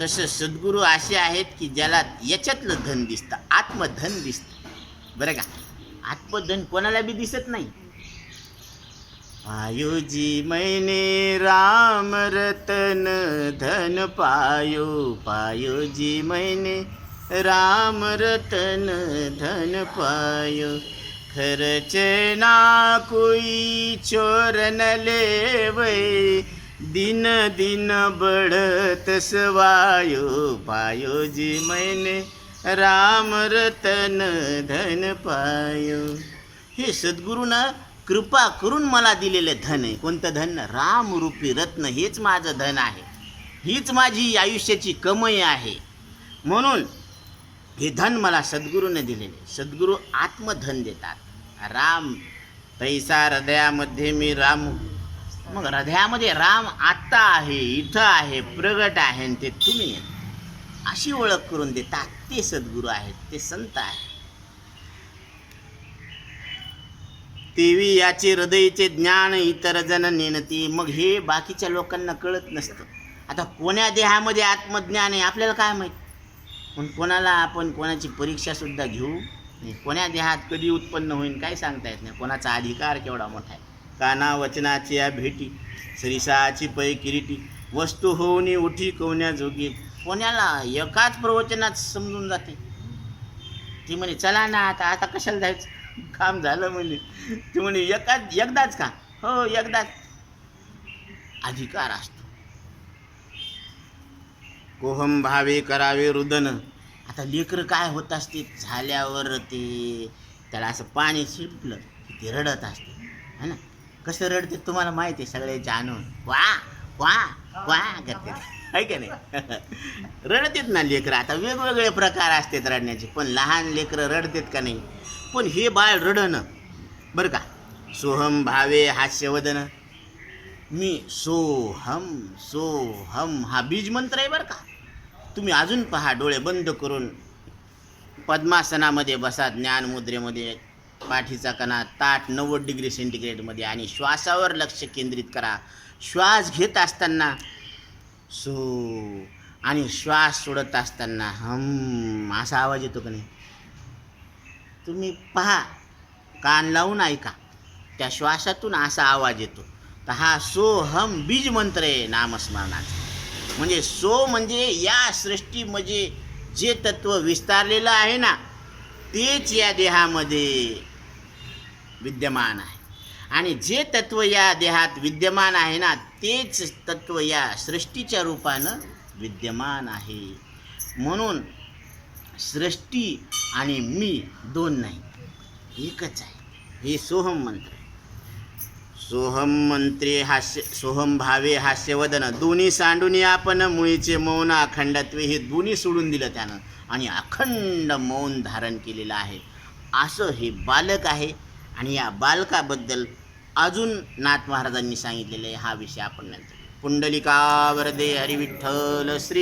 तसं सद्गुरू असे आहेत की ज्याला याच्यातलं धन दिसतं, आत्मधन दिसतं बरं का. आत्मधन कोणाला बी दिसत नाही. पायो जी मैंने राम रतन धन पायो, पायो जी मैंने राम रतन धन पायो. खर्च ना कोई चोर न लेवै, दिन दिन बढ़त सवायो. पायो जी मैंने राम रतन धन पायो. हे सद्गुरूनं कृपा करून मला दिलेलं धन आहे. कोणतं धन? रामरूपी रत्न. हेच माझं धन आहे, हीच माझी आयुष्याची कमाई आहे. म्हणून हे धन मला सद्गुरूने दिलेले. सद्गुरू आत्मधन देतात. राम तैसा हृदयामध्ये मी राम. मग हृदयामध्ये राम आत्ता आहे, इथं आहे, प्रगट आहे आणि ते तुम्ही अशी ओळख करून देतात. ते सद्गुरू आहेत, ते संत आहेत. तेवी याचे हृदयचे ज्ञान इतर जन नेनती. मग हे बाकीच्या लोकांना कळत नसतं. आता कोण्या देहामध्ये आत्मज्ञान आहे आपल्याला काय माहीत? पण कोणाला आपण कोणाची परीक्षासुद्धा घेऊ नाही. कोण्या देहात कधी उत्पन्न होईल काय सांगता येत नाही. कोणाचा अधिकार केवढा मोठा आहे. काना वचनाची या भेटी सरिसाची पै किरीटी, वस्तू होऊनी उठी कोण्या जोगी. कोण्याला एकाच प्रवचनात समजून जाते. ती म्हणे चला ना आता, आता कशाला जायचं, काम झालं म्हणे. ती म्हणे एकदाच का? हो एकदाच. अधिकार असतो. कोहम भावे करावे रुदन. आता लेकरं काय होत असते झाल्यावर ते त्याला असं पाणी शिंपलं की ते रडत असते है ना. कसं रडते तुम्हाला माहिती आहे सगळ्याच्या आणून वा वा वा करते आहे का नाही. रडतेत ना लेकरं. आता वेगवेगळे प्रकार असतात रडण्याचे, पण लहान लेकरं रडतात का नाही. पण हे बाळ रडणं बरं का. सोहम भावे हास्यवदन. मी सोहम सोहम हा बीज मंत्र आहे बरं का. तुम्ही अजून पहा, डोळे बंद करून पद्मासनामध्ये बसा, ज्ञानमुद्रेमध्ये. पाठीचा कणा ताट 90 डिग्री सेंटीग्रेडमध्ये आणि श्वासावर लक्ष केंद्रित करा. श्वास घेत असताना सो आणि श्वास सोडत असताना हम असा आवाज येतो का नाही. तुम्ही पहा, कान लावून ऐका, त्या श्वासातून असा आवाज येतो. तर हा सोहम बीज मंत्र आहे नामस्मरणाचा. म्हणजे सो म्हणजे या सृष्टीमध्ये जे तत्व विस्तारलेलं आहे ना तेच या देहामध्ये विद्यमान आहे. आणि जे तत्व या देहात विद्यमान आहे ना तेच तत्व या सृष्टीच्या रूपानं विद्यमान आहे. म्हणून सृष्टी आणि मी दोन नाही, एकच आहे. हे सोहम मंत्र. सोहम मंत्रे हास्य, सोहम भावे हास्यवदन. दोन्ही सांडून आपण मुळीचे मौन अखंडत्वे. हे दोन्ही सोडून दिलं त्यानं आणि अखंड मौन धारण केलेलं आहे. असं हे बालक आहे. आणि या बालकाबद्दल अजून नाथ महाराजांनी सांगितलेले हा विषय आपण नंतर. पुंडलिका वरदे हरी विठ्ठल श्री